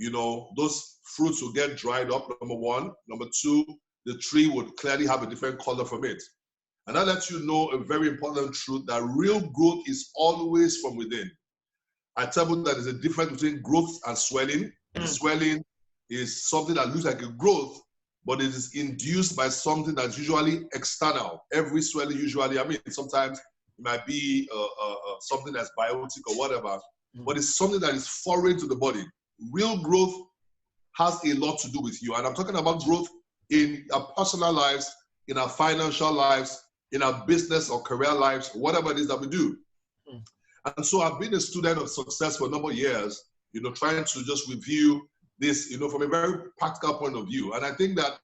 you know, those fruits will get dried up, number one. Number two, the tree would clearly have a different color from it. And that lets you know a very important truth, that real growth is always from within. I tell you that there's a difference between growth and swelling. Swelling is something that looks like a growth, but it is induced by something that's usually external. Every swelling usually, I mean, sometimes it might be something that's biotic or whatever, but it's something that is foreign to the body. Real growth has a lot to do with you. And I'm talking about growth in our personal lives, in our financial lives, in our business or career lives, whatever it is that we do. And so I've been a student of success for a number of years, you know, trying to just review this, you know, from a very practical point of view. And I think that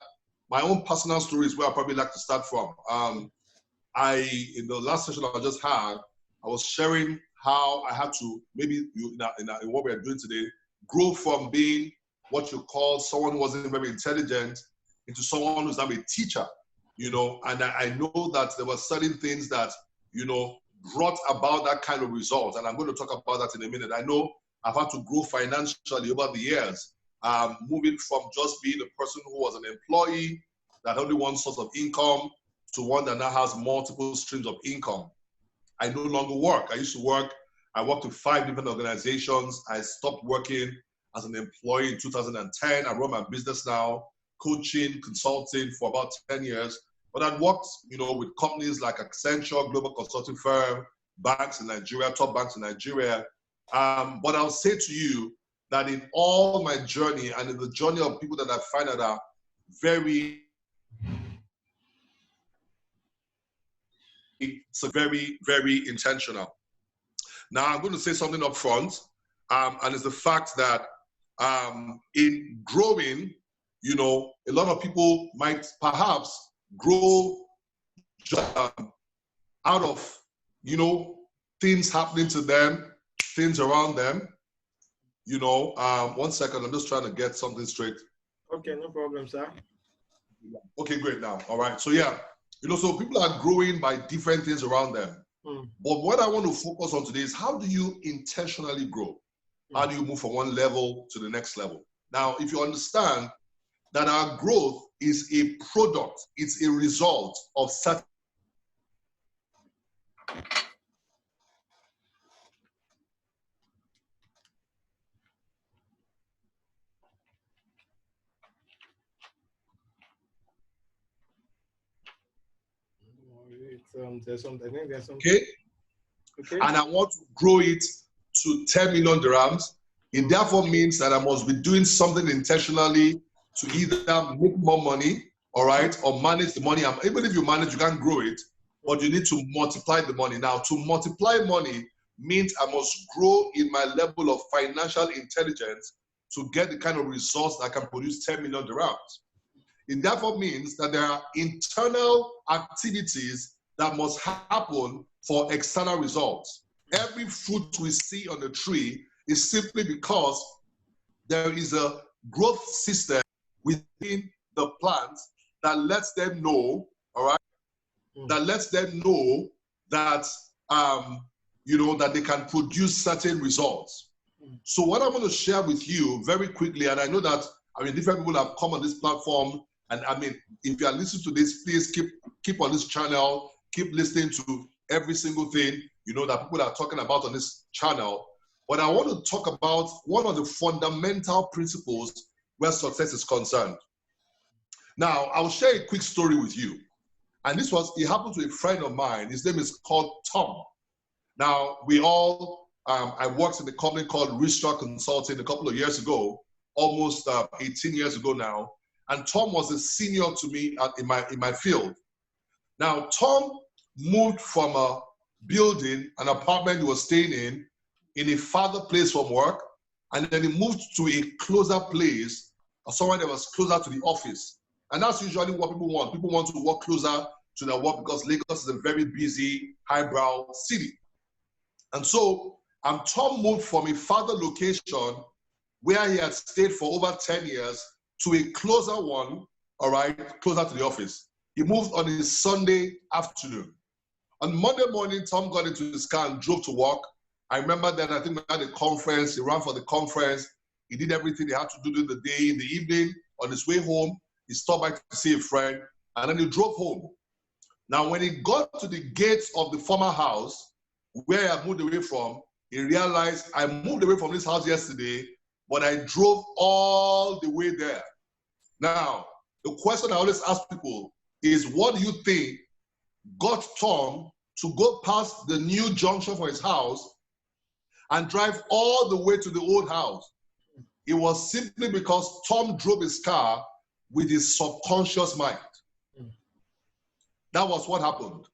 my own personal story is where I probably like to start from. In the last session I just had, I was sharing how I had to, maybe in what we're doing today, grow from being what you call someone who wasn't very intelligent into someone who's now a teacher, you know. And I know that there were certain things that, you know, brought about that kind of result. And I'm going to talk about that in a minute. I know I've had to grow financially over the years, moving from just being a person who was an employee that only one source of income to one that now has multiple streams of income. I no longer work. I worked with 5 different organizations. I stopped working as an employee in 2010. I run my business now, coaching, consulting for about 10 years. But I've worked, you know, with companies like Accenture, global consulting firm, banks in Nigeria, top banks in Nigeria. But I'll say to you that in all my journey and in the journey of people that I find that are very, very intentional. Now, I'm going to say something up front, and it's the fact that in growing, you know, a lot of people might perhaps grow out of, you know, things happening to them, things around them. You know, 1 second, I'm just trying to get something straight. Okay, no problem, sir. Okay, great now. All right. So yeah, you know, so people are growing by different things around them. But what I want to focus on today is, how do you intentionally grow? How do you move from one level to the next level? Now, if you understand that our growth is a product, it's a result of certain. There's something. Okay. And I want to grow it to 10 million dirhams. It therefore means that I must be doing something intentionally to either make more money, all right, or manage the money. Even if you manage, you can't grow it, but you need to multiply the money. Now, to multiply money means I must grow in my level of financial intelligence to get the kind of results that can produce 10 million dirhams. It therefore means that there are internal activities that must happen for external results. Every fruit we see on the tree is simply because there is a growth system within the plant that lets them know, all right, that lets them know that, you know, that they can produce certain results. So what I'm going to share with you very quickly, and I know that, I mean, different people have come on this platform, and I mean, if you are listening to this, please keep on this channel, keep listening to every single thing, you know, that people are talking about on this channel. But I want to talk about one of the fundamental principles where success is concerned. Now, I'll share a quick story with you. And it happened to a friend of mine. His name is called Tom. Now, I worked in a company called Restructure Consulting a couple of years ago, almost 18 years ago now. And Tom was a senior to me in my field. Now, Tom moved from a building, an apartment he was staying in a farther place from work, and then he moved to a closer place, or somewhere that was closer to the office. And that's usually what people want. People want to work closer to their work because Lagos is a very busy, highbrow city. And so Tom moved from a farther location where he had stayed for over 10 years to a closer one, all right, closer to the office. He moved on his Sunday afternoon. On Monday morning, Tom got into his car and drove to work. I remember then, I think we had a conference. He ran for the conference. He did everything he had to do during the day. In the evening, on his way home, he stopped by to see a friend, and then he drove home. Now, when he got to the gates of the former house, where I moved away from, he realized I moved away from this house yesterday, but I drove all the way there. Now, the question I always ask people is, what do you think got Tom to go past the new junction for his house and drive all the way to the old house? It was simply because Tom drove his car with his subconscious mind. That was what happened.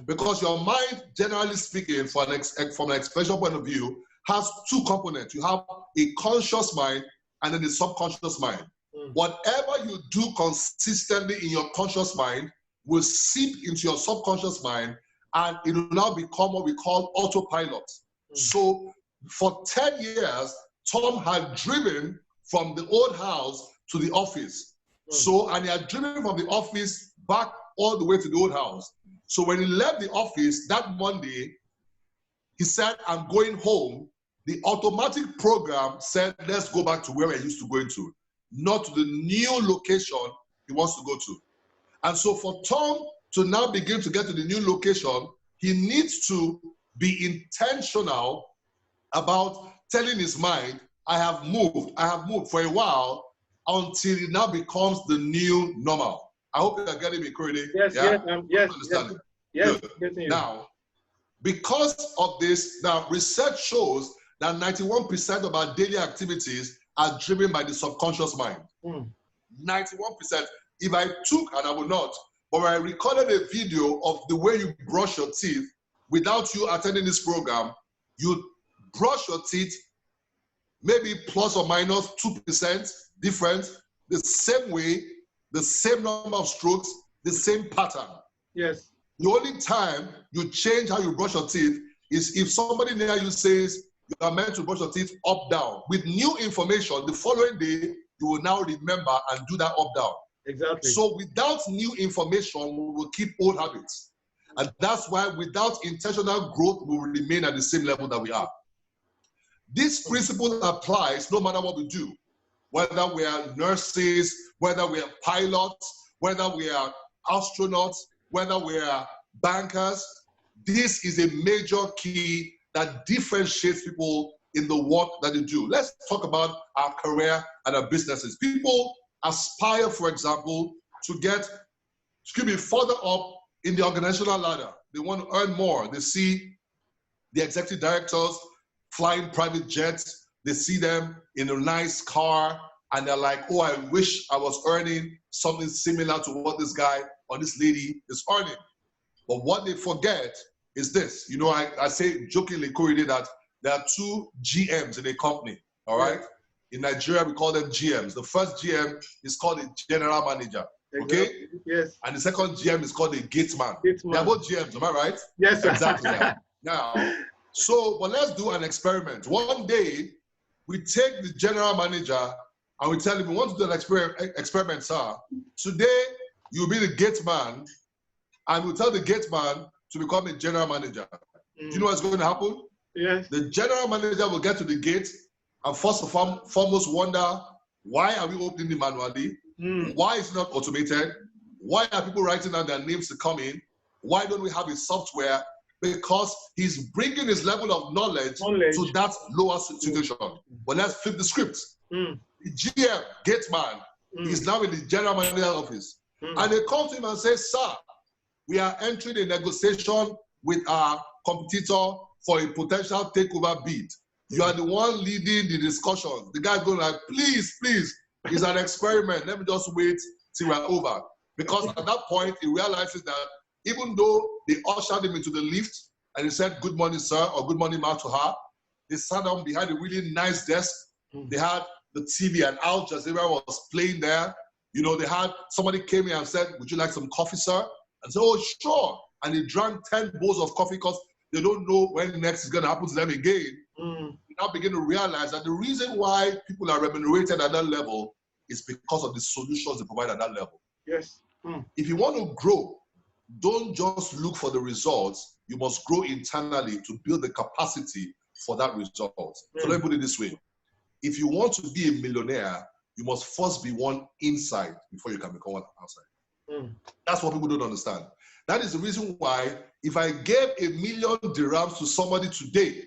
Because your mind, generally speaking, from an expression point of view, has two components. You have a conscious mind and then a subconscious mind. Whatever you do consistently in your conscious mind will seep into your subconscious mind, and it will now become what we call autopilot. So for 10 years, Tom had driven from the old house to the office. And he had driven from the office back all the way to the old house. So when he left the office that Monday, he said, I'm going home. The automatic program said, let's go back to where I used to go into, not to the new location he wants to go to. And so for Tom to now begin to get to the new location, he needs to be intentional about telling his mind, I have moved for a while until it now becomes the new normal. I hope you're getting me, Corey. Yes, yeah? yes, yes. Now, because of this, now research shows that 91% of our daily activities are driven by the subconscious mind. 91%. If I took, and I will not, but when I recorded a video of the way you brush your teeth without you attending this program, you brush your teeth maybe plus or minus 2% different, the same way, the same number of strokes, the same pattern. Yes. The only time you change how you brush your teeth is if somebody near you says you are meant to brush your teeth up, down. With new information, the following day, you will now remember and do that up, down. Exactly. So without new information, we will keep old habits. And that's why without intentional growth, we will remain at the same level that we are. This principle applies no matter what we do, whether we are nurses, whether we are pilots, whether we are astronauts, whether we are bankers. This is a major key that differentiates people in the work that they do. Let's talk about our career and our businesses. People aspire, for example, to get, further up in the organizational ladder. They want to earn more. They see the executive directors flying private jets. They see them in a nice car, and they're like, oh, I wish I was earning something similar to what this guy or this lady is earning. But what they forget is this. You know, I say jokingly, Corey, that there are two GMs in a company, all right? In Nigeria, we call them GMs. The first GM is called a general manager, okay? Exactly. Yes. And the second GM is called a gate man. They're both GMs, am I right? Yes, sir. Exactly. Yeah. Now, but let's do an experiment. One day, we take the general manager and we tell him, we want to do an experiment, sir. Today, you'll be the gate man, and we'll tell the gate man to become a general manager. Do you know what's going to happen? Yes. The general manager will get to the gate and first and foremost wonder, why are we opening it manually? Why is it not automated? Why are people writing down their names to come in? Why don't we have a software? Because he's bringing his level of knowledge to that lower situation. But let's flip the script. The GM, gate man, is now in the general manager's office. And they come to him and say, sir, we are entering a negotiation with our competitor for a potential takeover bid. You are the one leading the discussion. The guy's going like, please, it's an experiment. Let me just wait till we're over. Because at that point, he realizes that even though they ushered him into the lift and he said, good morning, sir, or good morning, ma'am, to her, they sat down behind a really nice desk. They had the TV and Al Jazeera was playing there. You know, they had, somebody came in and said, would you like some coffee, sir? And said, oh, sure. And they drank 10 bowls of coffee because they don't know when next is going to happen to them again. They now begin to realize that the reason why people are remunerated at that level is because of the solutions they provide at that level. Yes. If you want to grow, don't just look for the results. You must grow internally to build the capacity for that result. So let me put it this way. if you want to be a millionaire, you must first be one inside before you can become one outside. That's what people don't understand. That is the reason why if I gave 1 million dirhams to somebody today,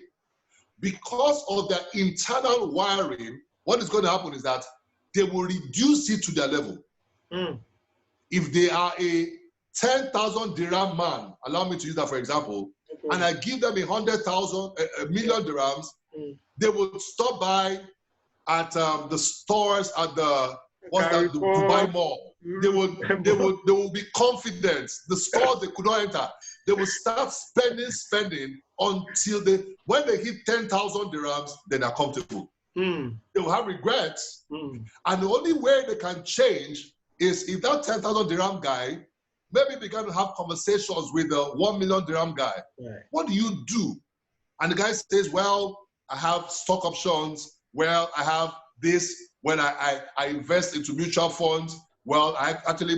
because of their internal wiring, what is going to happen is that they will reduce it to their level. If they are a 10,000 dirham man, allow me to use that for example, and I give them 100,000, 1 million dirhams, they will stop by at the stores at the Dubai Mall. They will be confident. The stores they could not enter, they will start spending until when they hit 10,000 dirhams, then they're comfortable. They will have regrets, and the only way they can change is if that 10,000 dirham guy maybe began to have conversations with the 1 million dirham guy. What do you do? And the guy says, well, I have stock options. Well, I have this. When I invest into mutual funds, well,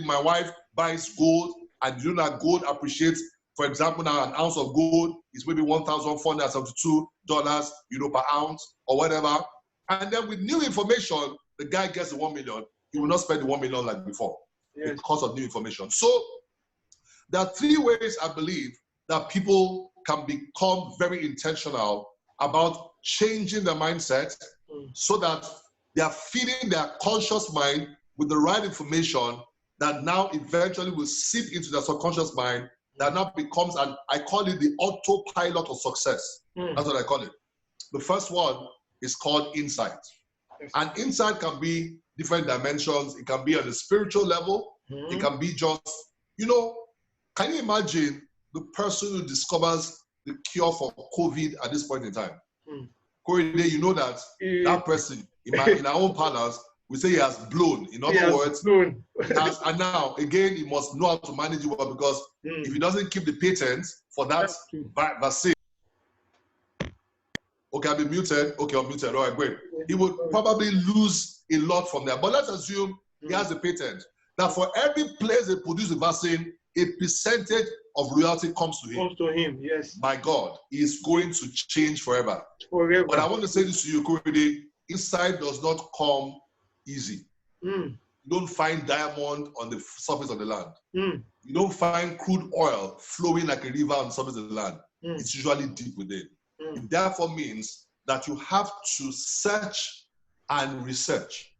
my wife buys gold, and you know that gold appreciates. For example, now an ounce of gold is maybe $1,472, per ounce or whatever. And then with new information, the guy gets the 1 million. He will not spend the 1 million like before because of new information. So there are 3 ways I believe that people can become very intentional about changing their mindset so that they are feeding their conscious mind with the right information that now eventually will seep into their subconscious mind that now becomes I call it the autopilot of success. That's what I call it. The first one is called insight. And insight can be different dimensions. It can be on the spiritual level. It can be just, can you imagine the person who discovers the cure for COVID at this point in time? Corey, you know that that person in our own parlance, we say he has blown. In other words, and now again, he must know how to manage it well, because if he doesn't keep the patent for that vaccine, okay, I've been muted. Okay, I'm muted. All right, great. He would probably lose a lot from there. But let's assume he has a patent. Now, for every place they produce a vaccine, a percentage of royalty comes to him. Comes to him, yes. My God, he is going to change forever. But I want to say this to you, Corey. Insight does not come easy. You don't find diamond on the surface of the land. You don't find crude oil flowing like a river on the surface of the land. It's usually deep within. It therefore means that you have to search and research.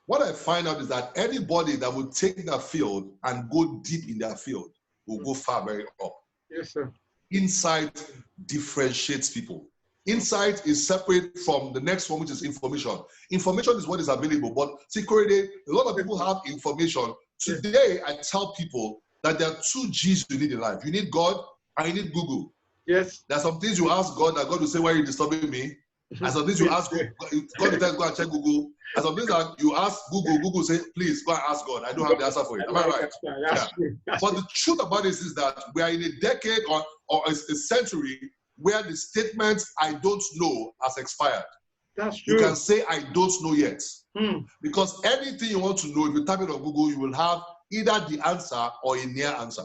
What I find out is that anybody that will take their field and go deep in their field will go far very up. Yes, sir. Insight differentiates people. Insight is separate from the next one, which is information. Information is what is available. But secretly, a lot of people have information. Today, I tell people that there are 2 G's you need in life. You need God and you need Google. Yes. There are some things you ask God that God will say, why are you disturbing me? And some things you ask God will tell you, go and check Google. And some things that you ask Google, Google say, please go and ask God. I don't have the answer for it. Am I right? But the truth about this is that we are in a decade or a century where the statement, I don't know, has expired. That's true. You can say, I don't know yet. Because anything you want to know, if you type it on Google, you will have either the answer or a near answer.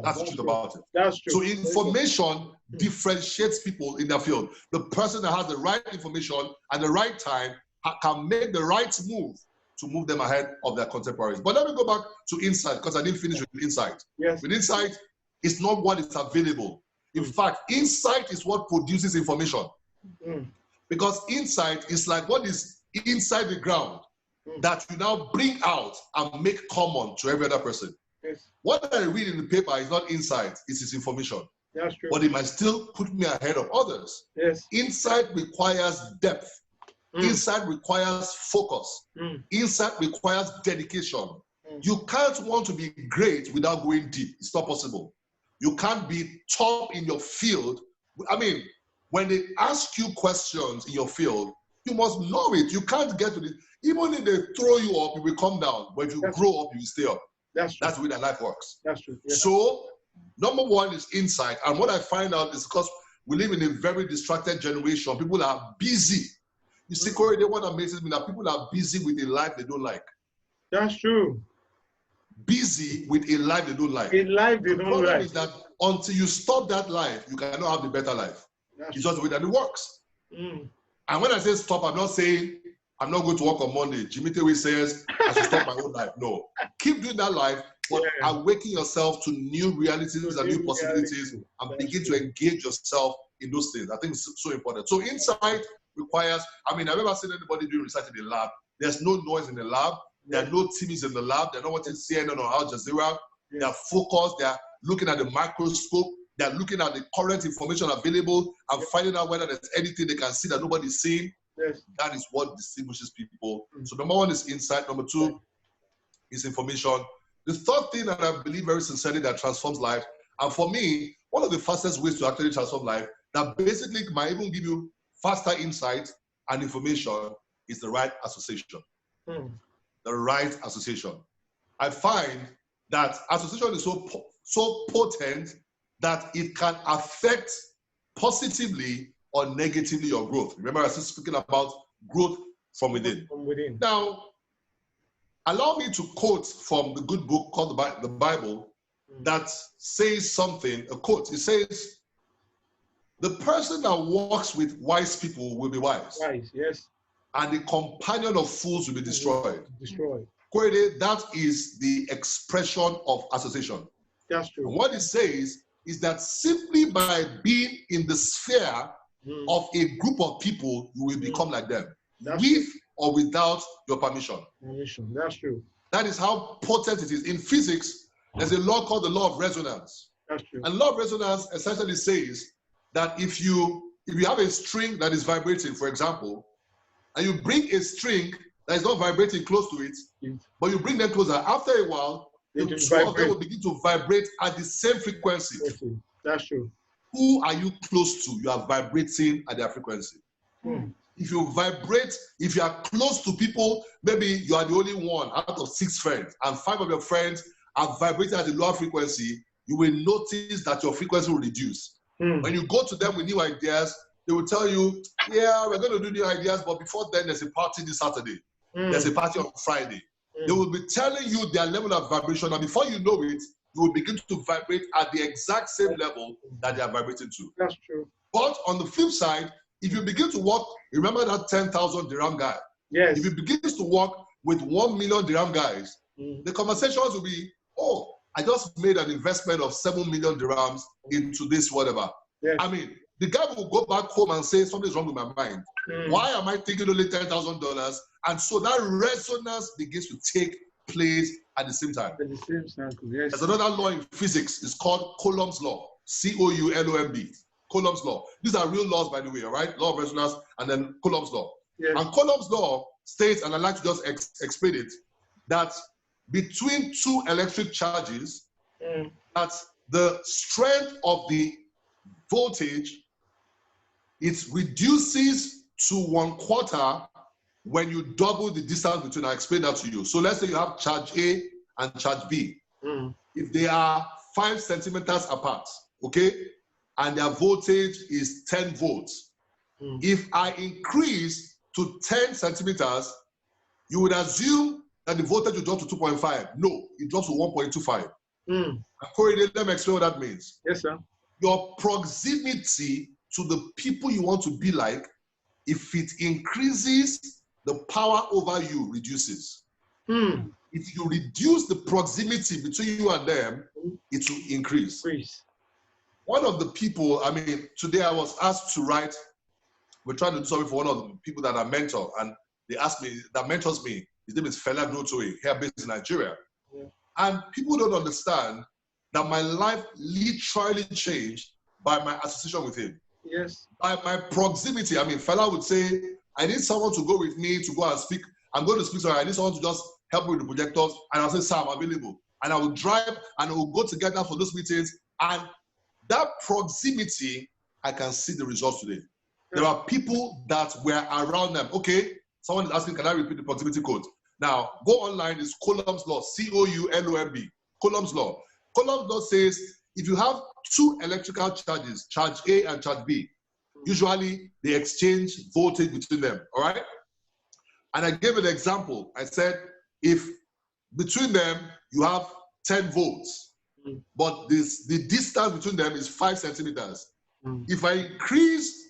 That's the truth about it. That's true. So information differentiates people in their field. The person that has the right information at the right time can make the right move to move them ahead of their contemporaries. But let me go back to insight, because I didn't finish with insight. Yes. With insight, it's not what is available. In fact, insight is what produces information. Because insight is like what is inside the ground that you now bring out and make common to every other person. Yes. What I read in the paper is not insight, it's information. That's true. But it might still put me ahead of others. Yes. Insight requires depth. Insight requires focus. Insight requires dedication. You can't want to be great without going deep. It's not possible. You can't be top in your field. I mean, when they ask you questions in your field, you must know it. You can't get to it. Even if they throw you up, you will come down. But if you grow up, you will stay up. That's true. That's the way that life works. That's true. Yes. So, number one is insight. And what I find out is because we live in a very distracted generation. People are busy. You see, Corey, what amazes me that people are busy with a life they don't like. That's true. Busy with a life they don't like. A life they don't like. The problem is that until you stop that life, you cannot have the better life. It's just the way that it works. And when I say stop, I'm not saying I'm not going to work on Monday. Jimi Tewe says I should stop my own life. No. Keep doing that life, but awaken yourself to new realities and new possibilities and begin to engage yourself in those things. I think it's so important. So insight requires, I've never seen anybody doing research in the lab. There's no noise in the lab. There are no TVs in the lab. They're not watching CNN or Al Jazeera. They're focused. They're looking at the microscope. They're looking at the current information available and finding out whether there's anything they can see that nobody's seeing. Yes. That is what distinguishes people. So number one is insight. Number two is information. The third thing that I believe very sincerely that transforms life, and for me, one of the fastest ways to actually transform life that basically might even give you faster insight and information is the right association. The right association. I find that association is so potent that it can affect positively or negatively your growth. Remember, I was speaking about growth from within. Now, allow me to quote from the good book called the Bible that says something, a quote. It says, the person that walks with wise people will be wise. Wise, yes. And the companion of fools will be destroyed. That is the expression of association. That's true. And what it says is that simply by being in the sphere of a group of people, you will become like them, with or without your permission. That's true. That is how potent it is. In physics, there's a law called the law of resonance. That's true. And law of resonance essentially says that if you have a string that is vibrating, for example, and you bring a string that is not vibrating close to it, but you bring them closer, after a while, the two of them will begin to vibrate at the same frequency. That's true. Who are you close to? You are vibrating at their frequency. If you vibrate, if you are close to people, maybe you are the only one out of 6 friends, and 5 of your friends are vibrating at a lower frequency, you will notice that your frequency will reduce. When you go to them with new ideas, they will tell you, yeah, we're going to do new ideas, but before then, there's a party this Saturday. There's a party on Friday. They will be telling you their level of vibration, and before you know it, you will begin to vibrate at the exact same level that they are vibrating to. That's true. But on the flip side, if you begin to work, remember that 10,000 dirham guy? Yes. If you begin to work with 1 million dirham guys, the conversations will be, oh, I just made an investment of 7 million dirhams into this, whatever. Yes. The guy will go back home and say, something's wrong with my mind. Why am I thinking only $10,000? And so that resonance begins to take place at the same time. At the same time, yes. There's another law in physics. It's called Coulomb's law. C-O-U-L-O-M-B. Coulomb's law. These are real laws, by the way, all right? Law of resonance and then Coulomb's law. Yes. And Coulomb's law states, and I'd like to just explain it, that between 2 electric charges, that the strength of the voltage, it reduces to 1/4 when you double the distance between. I'll explain that to you. So let's say you have charge A and charge B. If they are 5 centimeters apart, okay, and their voltage is 10 volts. If I increase to 10 centimeters, you would assume that the voltage will drop to 2.5. No, it drops to 1.25. Let me explain what that means. Yes, sir. Your proximity to the people you want to be like, if it increases, the power over you reduces. If you reduce the proximity between you and them, it will increase. One of the people, today I was asked to write, we're trying to do something for one of the people that I mentor, and they asked me, that mentors me, his name is Tewe, here based in Nigeria. And people don't understand that my life literally changed by my association with him. Yes. By my proximity. Fela would say, I need someone to go with me to go and speak. I'm going to speak, so I need someone to just help me with the projectors. And I'll say, Sam, I'm available. And I will drive and we'll go together for those meetings. And that proximity, I can see the results today. There are people that were around them. Okay, someone is asking, can I repeat the proximity code? Now, go online, it's Coulomb's law, C-O-U-L-O-M-B, Coulomb's law. Coulomb's law says, if you have 2 electrical charges, charge A and charge B, usually they exchange voltage between them, all right? And I gave an example. I said, if between them, you have 10 volts, but the distance between them is 5 centimeters. If I increase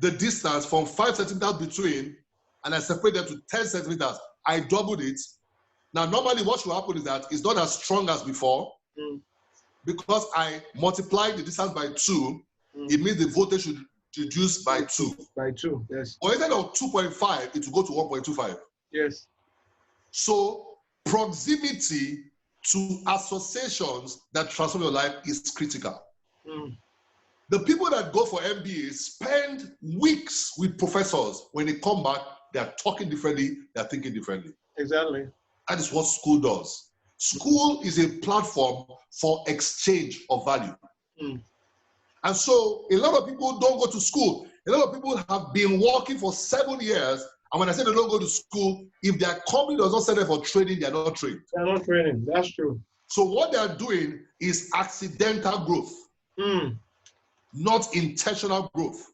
the distance from 5 centimeters between, and I separate them to 10 centimeters. I doubled it. Now, normally what should happen is that it's not as strong as before. Because I multiplied the distance by 2, it means the voltage should reduce by 2. By 2, yes. Or instead of 2.5, it will go to 1.25. Yes. So proximity to associations that transform your life is critical. The people that go for MBA spend weeks with professors. When they come back, they are talking differently, they are thinking differently. Exactly. That is what school does. School is a platform for exchange of value. And so a lot of people don't go to school. A lot of people have been working for 7 years. And when I say they don't go to school, if their company does not send them for training, they are not trained. They are not training. That's true. So what they are doing is accidental growth, not intentional growth.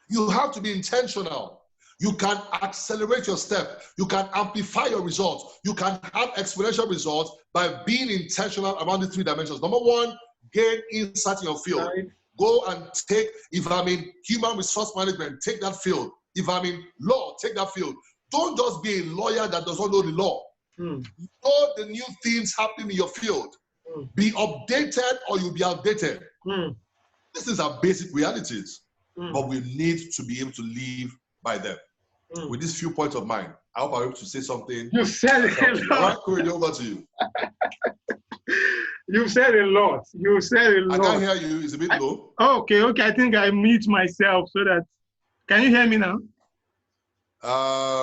You have to be intentional. You can accelerate your step. You can amplify your results. You can have exponential results by being intentional around the 3 dimensions. Number 1, gain insight in your field. Right. Go and take, if I'm in human resource management, take that field. If I'm in law, take that field. Don't just be a lawyer that does not know the law. Know the new things happening in your field. Be updated or you'll be outdated. These are basic realities, but we need to be able to live by them. With these few points of mine, I hope I'm able to say something. You said a lot. All right, Corey, over to you. You said a lot. You said a lot. I can't hear you. It's a bit low. Okay. I think I mute myself so that. Can you hear me now?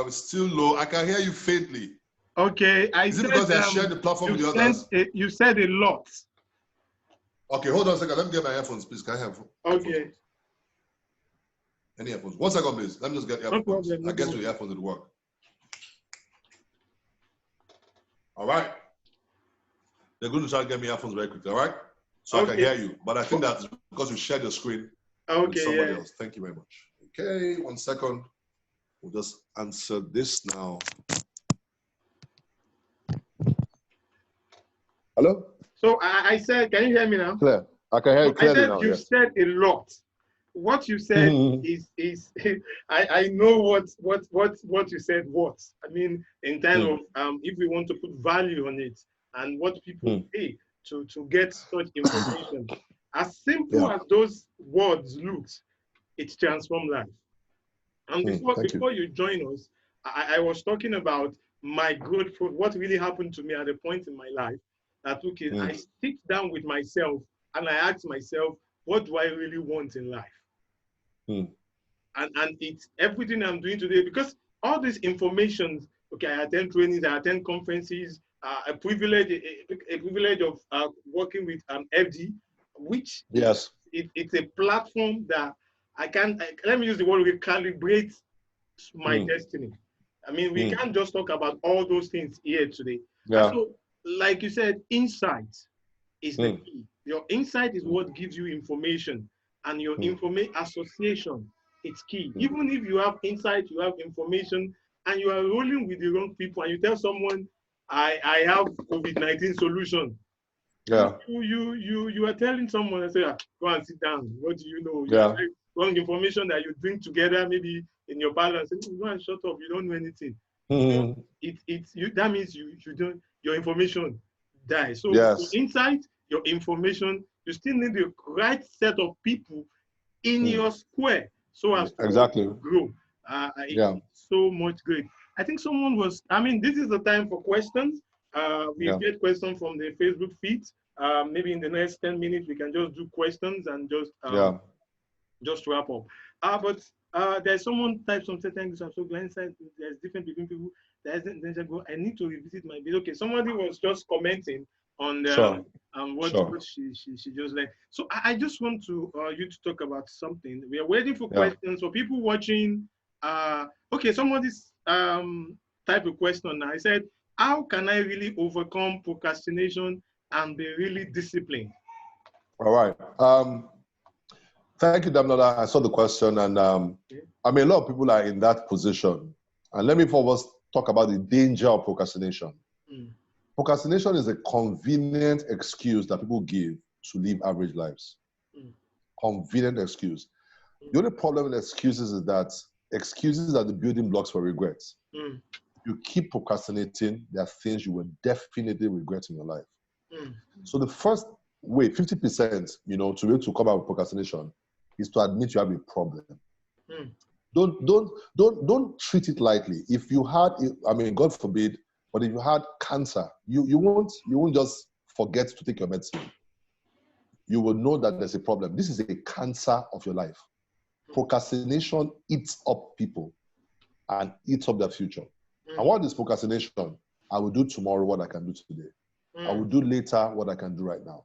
It's still low. I can hear you faintly. Okay. Is it because I shared the platform with the others? You said a lot. Okay, hold on a second. Let me get my earphones, please. Can I have? Okay. Any earphones? 1 second, please. Let me just get earphones. No problem. I guess with the earphones it'll work. All right. They're going to try to get me earphones very quickly, all right? So I can hear you. But I think that's because you shared your screen with somebody else. Thank you very much. Okay, 1 second. We'll just answer this now. Hello? So I said, can you hear me now? Clear. I can hear you clearly now. You said a lot. What you said is I know what you said was. I mean, in terms of if we want to put value on it and what people pay to get such information, as simple as those words looked, it transformed life. And before you join us, I was talking about my growth for what really happened to me at a point in my life that I sit down with myself and I ask myself, what do I really want in life? And it's everything I'm doing today, because all this information, I attend trainings, I attend conferences, a privilege of working with FD, which it's a platform that let me use the word, recalibrate my destiny. I mean, we can't just talk about all those things here today. So, like you said, insight is the key. Your insight is what gives you information, and your information association, it's key. Even if you have insight, you have information, and you are rolling with the wrong people, and you tell someone, I have COVID-19 solution. You are telling someone, and say, go and sit down. What do you know? You have wrong information that you drink together, maybe in your parlor, and say, go and shut up. You don't know anything. That means you don't. Your information dies. So your insight, your information, you still need the right set of people in your square so as to grow. It's so much great. I think someone was, this is the time for questions. We get questions from the Facebook feed. Maybe in the next 10 minutes, we can just do questions and just wrap up. But there's someone typed some things. I'm so glad there's different between people. I need to revisit my video. Okay, somebody was just commenting on what she just like. So I just want you to talk about something. We are waiting for questions for people watching. Somebody's type of question now. I said, how can I really overcome procrastination and be really disciplined? All right. Thank you, Damnola. I saw the question, and a lot of people are in that position. And let me first talk about the danger of procrastination. Procrastination is a convenient excuse that people give to live average lives. Convenient excuse. The only problem with excuses is that excuses are the building blocks for regrets. You keep procrastinating, there are things you will definitely regret in your life. So the first way, 50%, you know, to be able to come out with procrastination is to admit you have a problem. Don't treat it lightly. If you had, I mean, God forbid, but if you had cancer, you won't just forget to take your medicine. You will know that there's a problem. This is a cancer of your life. Procrastination eats up people and eats up their future. And what is procrastination? I will do tomorrow what I can do today. I will do later what I can do right now.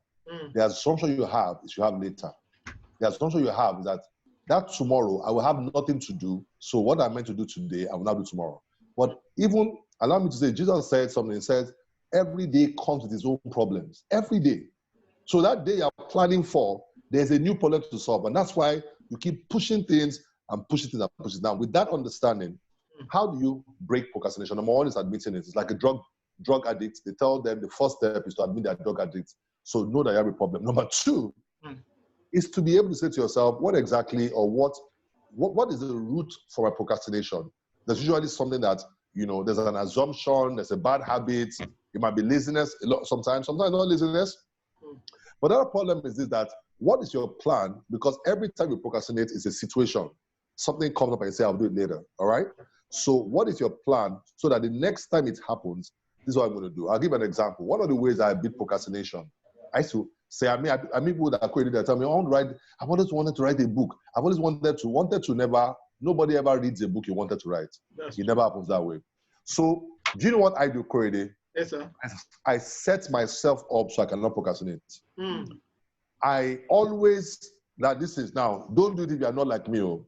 The assumption you have is you have later. The assumption you have is that tomorrow I will have nothing to do. So what I'm meant to do today, I will not do tomorrow. But even, allow me to say, Jesus said something. He says, every day comes with its own problems. Every day. So that day you're planning for, there's a new problem to solve. And that's why you keep pushing things and pushing things and pushing. Now, with that understanding, how do you break procrastination? Number one is admitting it. It's like a drug addict. They tell them the first step is to admit they're drug addicts. So know that you have a problem. Number two is to be able to say to yourself, what exactly or what is the root for a procrastination? There's usually something that, you know, there's an assumption, there's a bad habit. It might be laziness sometimes not laziness. But the other problem is this, that what is your plan? Because every time you procrastinate, it's a situation. Something comes up and you say, I'll do it later, all right? So what is your plan so that the next time it happens, this is what I'm going to do. I'll give an example. One of the ways I beat procrastination, I used to say, I meet people that are creative that tell me, I've always wanted to write a book. I've always wanted to nobody ever reads a book you wanted to write. It never happens that way. So do you know what I do, Korede? Yes, sir. I set myself up so I cannot procrastinate. I always, this is now, don't do it if you are not like me.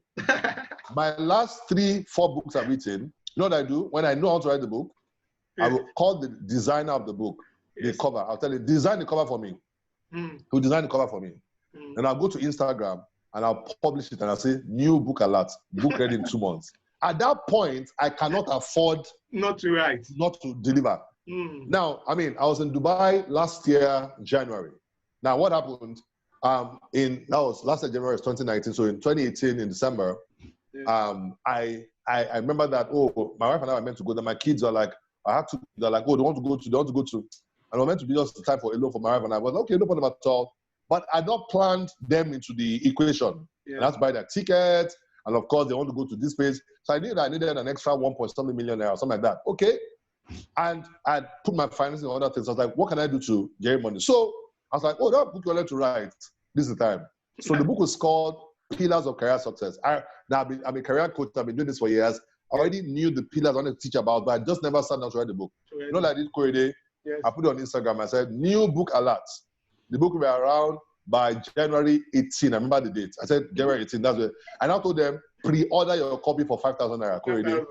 My last 3-4 books I've written, you know what I do? When I know how to write the book, I will call the designer of the book, the cover. I'll tell him, design the cover for me. He'll design the cover for me. Then I'll go to Instagram and I'll publish it and I'll say, new book alert, book ready in 2 months. At that point, I cannot afford not to write, not to deliver. Now, I mean, I was in Dubai last year, January. Now, what happened? That was last year, January 2019. So in 2018, in December, I remember that, my wife and I were meant to go there. My kids are like, they're like, they want to go to. And we're meant to be just the time for alone for my wife and I. was okay, no problem at all. But I not planned them into the equation. And I had to buy their ticket. And of course, they want to go to this place. So I needed an extra 1.something million naira or something like that. Okay. And I put my finances on other things. I was like, what can I do to generate money? So I was like, that book you wanted to write, this is the time. So the book was called Pillars of Career Success. I'm a career coach. I've been doing this for years. I already knew the pillars I wanted to teach about, but I just never sat down to write the book. You know, like I did Korede. Yes. I put it on Instagram. I said, new book alert. The book will be around by January 18. I remember the date. I said, January 18. That's it. I now told them, pre-order your copy for 5,000 naira. Korede.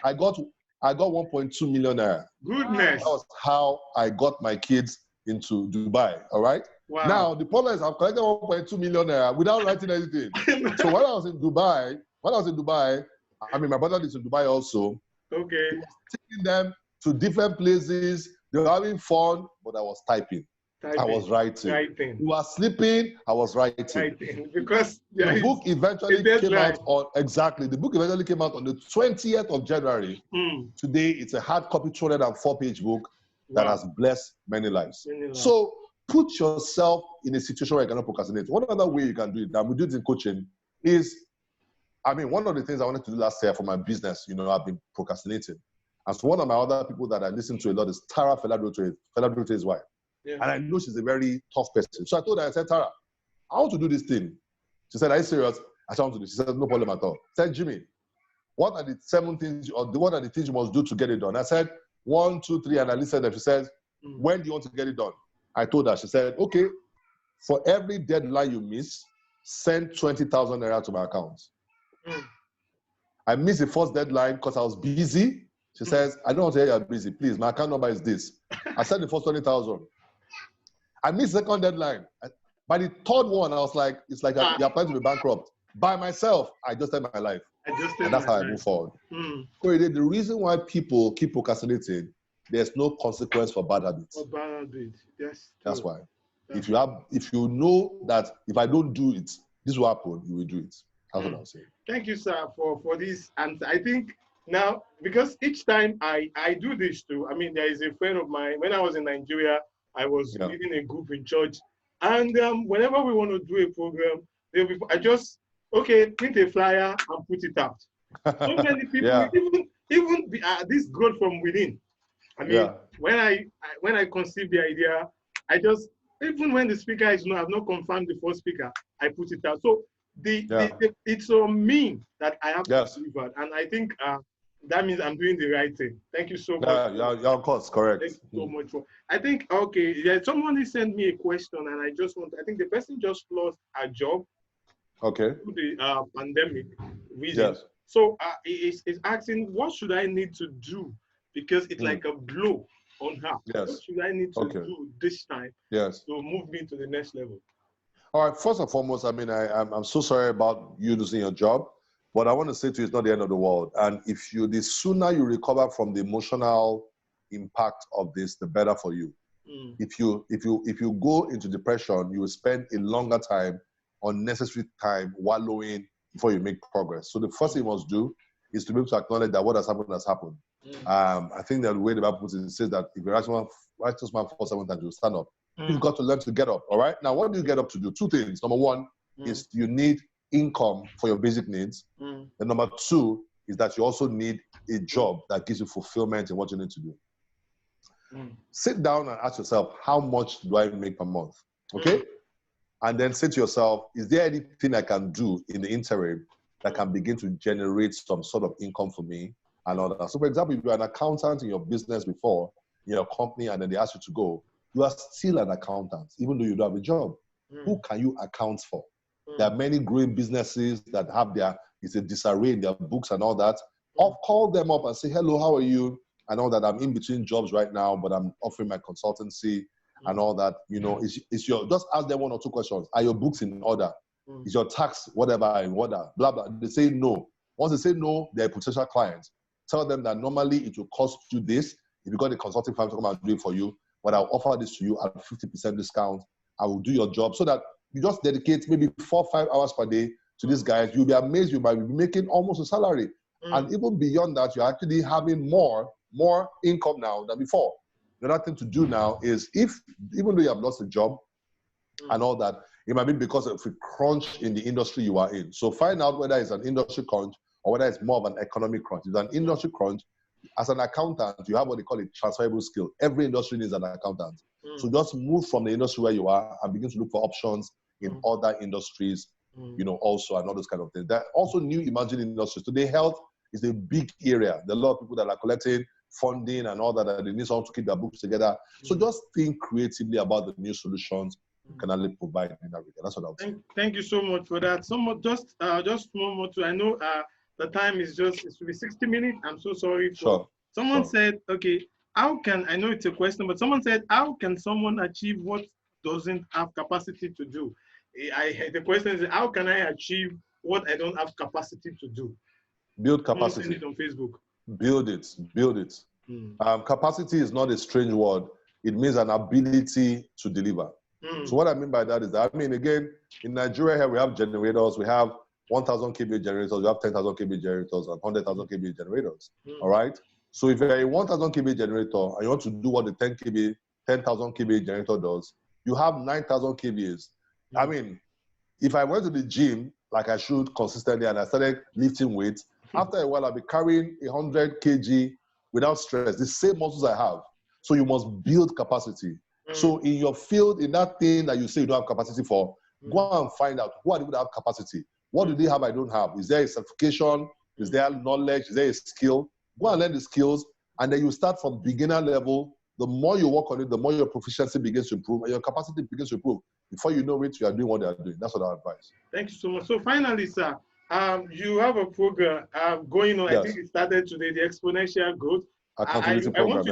I got 1.2 million naira. Goodness. That was how I got my kids into Dubai. All right. Wow. Now the problem is I've collected 1.2 million naira without writing anything. So when I was in Dubai, I mean my brother lives in Dubai also. Okay. I was taking them to different places. They were having fun, but I was typing. I was writing. You were sleeping, I was writing. Because the book eventually came out on The book eventually came out on the 20th of January. Today it's a hard copy 204-page book that has blessed many lives. So put yourself in a situation where you cannot procrastinate. One other way you can do it, and we do it in coaching, is, one of the things I wanted to do last year for my business, I've been procrastinating. And so one of my other people that I listen to a lot is Tara Feladute's wife. Yeah. And I know she's a very tough person. So I told her, I said, Tara, I want to do this thing. She said, are you serious? I said, I want to do this. She said, no problem at all. I said, Jimmy, what are the 7 things, what are the things you must do to get it done? I said, 1, 2, 3, and I listened to them. She says, when do you want to get it done? I told her, she said, okay, for every deadline you miss, send 20,000 naira to my account. I missed the first deadline because I was busy. She says, I don't want to hear you're busy. Please, my account number is this. I sent the first 20,000. I missed the second deadline. By the third one, I was like, it's like you're planning to be bankrupt. By myself, I just saved my life. And that's how I move forward. The reason why people keep procrastinating, there's no consequence for bad habits. For bad habits, yes. That's why. If you know that if I don't do it, this will happen, you will do it. That's what I'll say. Thank you, sir, for this. And I think now, because each time I do this too, I mean, there is a friend of mine, when I was in Nigeria, I was leading a group in church. And whenever we want to do a program, I just, print a flyer and put it out. So many people, even this growth from within. I mean, when I conceived the idea, I just, even when the speaker is I've not confirmed the first speaker, I put it out. So it's on me that I have to deliver. And I think that means I'm doing the right thing. Thank you so much. Yeah, of course, correct. Thank you so much. I think, somebody sent me a question, and I think the person just lost a job. Okay. Through the pandemic reason. Yes. So it's asking, what should I need to do? Because it's like a blow on her. Yes. What should I need to do this time to move me to the next level? All right, first and foremost, I mean, I'm so sorry about you losing your job, but I want to say to you, it's not the end of the world. And the sooner you recover from the emotional impact of this, the better for you. If you go into depression, you will spend a longer time, unnecessary time wallowing before you make progress. So the first thing you must do is to be able to acknowledge that what has happened has happened. I think that the way the Bible puts it says that if you're righteous man falls 7 times, you'll stand up. You've got to learn to get up, all right? Now, what do you get up to do? 2 things. Number 1 is you need income for your basic needs. And number 2 is that you also need a job that gives you fulfillment in what you need to do. Sit down and ask yourself, how much do I make per month? Okay? And then say to yourself, is there anything I can do in the interim that can begin to generate some sort of income for me and all that? So, for example, if you're an accountant in your business before, in your company, and then they ask you to go, you are still an accountant, even though you don't have a job. Who can you account for? There are many growing businesses that have it's a disarray in their books and all that. I'll call them up and say, hello, how are you? And all that. I'm in between jobs right now, but I'm offering my consultancy and all that. You know, just ask them 1 or 2 questions. Are your books in order? Is your tax, whatever, in order? Blah, blah. They say no. Once they say no, they're a potential client. Tell them that normally it will cost you this. If you got a consulting firm to come and do it for you, but I'll offer this to you at 50% discount. I will do your job so that you just dedicate maybe 4 or 5 hours per day to these guys. You'll be amazed. You might be making almost a salary. And even beyond that, you're actually having more income now than before. The other thing to do now is even though you have lost a job and all that, it might be because of a crunch in the industry you are in. So find out whether it's an industry crunch or whether it's more of an economic crunch. If it's an industry crunch, as an accountant, you have what they call a transferable skill. Every industry needs an accountant. So just move from the industry where you are and begin to look for options in other industries, also, and all those kind of things. There are also new emerging industries. Today, health is a big area. There are a lot of people that are collecting funding and all that they need someone to keep their books together. So just think creatively about the new solutions you can only provide in that regard. That's what I would say. Thank you so much for that. Just one more. I know the time is it will be 60 minutes. I'm so sorry. Someone said, I know it's a question, but someone said, how can someone achieve what doesn't have capacity to do? The question is, how can I achieve what I don't have capacity to do? Build capacity. Send it on Facebook. Build it. Capacity is not a strange word. It means an ability to deliver. So what I mean by that is that, again, in Nigeria here, we have generators. We have 1,000 kVA generators. We have 10,000 kVA generators and 100,000 kVA generators. All right? So if you're a 1,000 kVA generator and you want to do what the 10,000 kVA generator does, you have 9,000 kVAs. If I went to the gym like I should consistently and I started lifting weights, after a while I'll be carrying 100 kg without stress, the same muscles I have. So you must build capacity. So in your field, in that thing that you say you don't have capacity for, go and find out who are the people that have capacity. What do they have I don't have? Is there a certification? Is there knowledge? Is there a skill? Go and learn the skills, and then you start from beginner level. The more you work on it, the more your proficiency begins to improve and your capacity begins to improve. Before you know it, you are doing what they are doing. That's what I advise. Thank you so much. So finally, sir, you have a program going on. Yes. I think it started today, the Exponential Growth. I want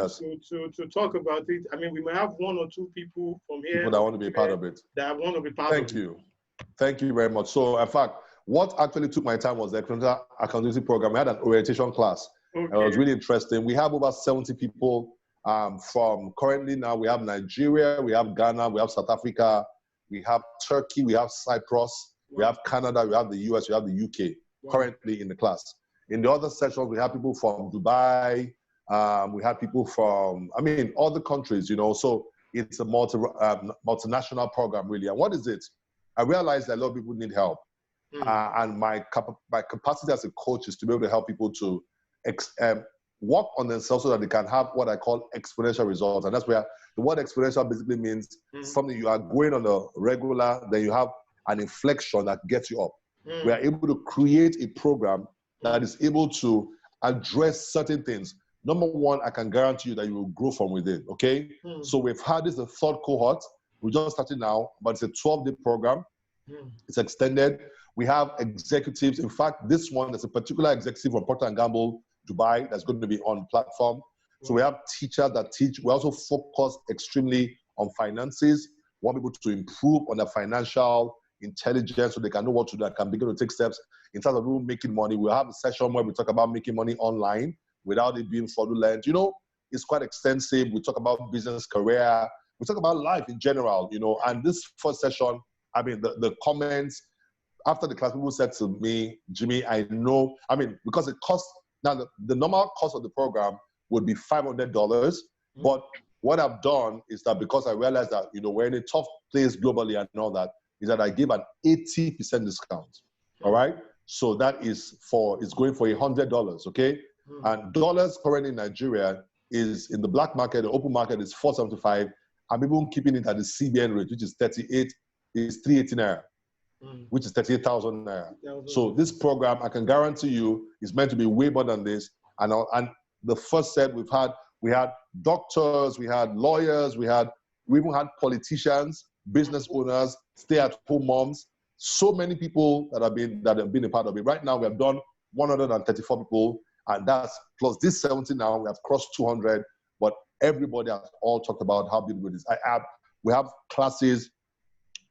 you to talk about it. We may have 1 or 2 people from here. People that want to be a part of it. That want to be part of it. Thank you. Thank you very much. So, in fact, what actually took my time was the accountability program. We had an orientation class. It was really interesting. We have over 70 people from currently now. We have Nigeria, we have Ghana, we have South Africa, we have Turkey, we have Cyprus, We have Canada, we have the US, we have the UK currently in the class. In the other sessions, we have people from Dubai. We have people from, other countries, So it's a multinational program, really. And what is it? I realize that a lot of people need help. And my capacity as a coach is to be able to help people to work on themselves so that they can have what I call exponential results. And that's where the word exponential basically means something you are going on a regular, then you have an inflection that gets you up. We are able to create a program that is able to address certain things. Number one, I can guarantee you that you will grow from within, okay? So we've had this, the third cohort. We just started now, but it's a 12-day program. It's extended. We have executives. In fact, this one, there's a particular executive from Procter & Gamble, Dubai, that's going to be on platform. So we have teachers that teach. We also focus extremely on finances. We want people to improve on their financial intelligence so they can know what to do and can begin to take steps in terms of making money. We'll have a session where we talk about making money online without it being fraudulent. It's quite extensive. We talk about business, career. We talk about life in general, And this first session, the comments after the class, people said to me, Jimmy, I know, because it costs, now the normal cost of the program would be $500. But what I've done is that because I realized that, we're in a tough place globally and all that, is that I give an 80% discount, all right? So that is it's going for $100, okay? And dollars currently in Nigeria is, in the black market, the open market is $4.75. I'm even keeping it at the CBN rate, which is 380 naira, which is 38,000 naira. So this program, I can guarantee you, is meant to be way more than this. And the first set we had doctors, we had lawyers, we even had politicians, business owners, stay-at-home moms, so many people that have been a part of it. Right now, we have done 134 people, and that's plus this 70 now. We have crossed 200, but everybody has all talked about how beautiful it is. We have classes.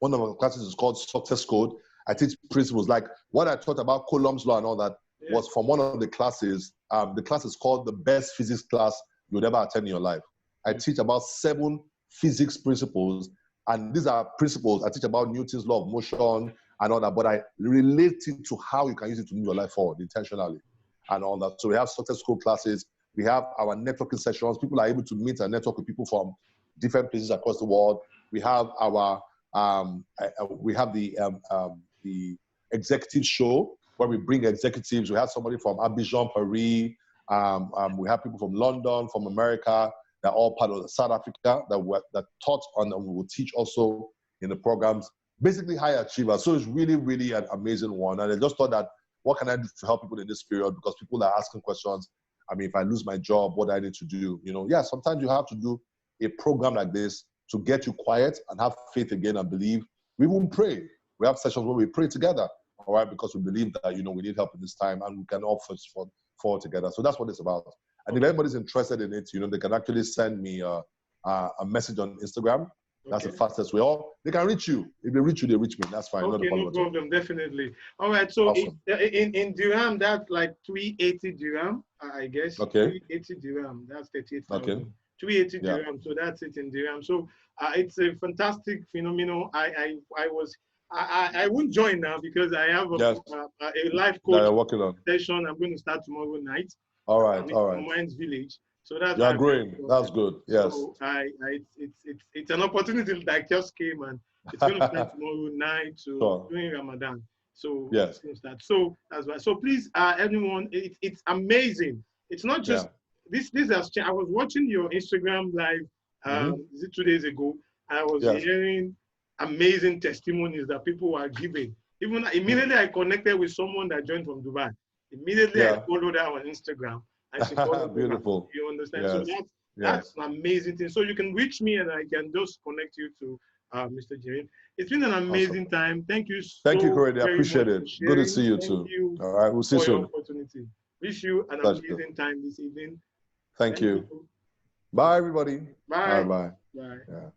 One of our classes is called Success Code. I teach principles like what I taught about Coulomb's law and all that was from one of the classes. The class is called the best physics class you would ever attend in your life. I teach about 7 physics principles, and these are principles. I teach about Newton's law of motion and all that, but I relate it to how you can use it to move your life forward intentionally and all that. So we have Success Code classes. We have our networking sessions. People are able to meet and network with people from different places across the world. We have our the executive show where we bring executives. We have somebody from Abidjan, Paris. We have people from London, from America. They're all part of South Africa that taught on, and we will teach also in the programs. Basically high achievers. So it's really, really an amazing one. And I just thought that, what can I do to help people in this period? Because people are asking questions. If I lose my job, what do I need to do? Sometimes you have to do a program like this to get you quiet and have faith again and believe. We won't pray. We have sessions where we pray together, all right? Because we believe that, we need help in this time and we can all forward together. So that's what it's about. And if anybody's interested in it, they can actually send me a message on Instagram. That's the fastest way. Or they can reach you. If they reach you, they reach me. That's fine. Okay, no problem. Definitely. All right. So awesome. in dirham, that's like 380 dirham, I guess. Okay. 380 dirham. That's 38,000. Okay. 380 dirham. So that's it in dirham. So it's a fantastic phenomenon. I won't join now because I have a life coach session. I'm going to start tomorrow night. All right. All right. Minds Village. So that's growing. That's good. Yes. So it's an opportunity that just came, and it's going to start tomorrow night during Ramadan. So yes. So that's why. So please, everyone, it's amazing. It's not just this has changed. I was watching your Instagram live 2 days ago. I was hearing amazing testimonies that people were giving. Even immediately, I connected with someone that joined from Dubai. Immediately, I followed her on Instagram. Beautiful. You understand? Yes. So that's an amazing thing. So you can reach me and I can just connect you to Mr. Jimi. It's been an amazing time. Thank you so much. Thank you, Corey. I appreciate it. Good to see you too. You all right, we'll see you soon. Opportunity. Wish you an amazing time this evening. Thank you. Bye, everybody. Bye. Bye. Bye. Yeah.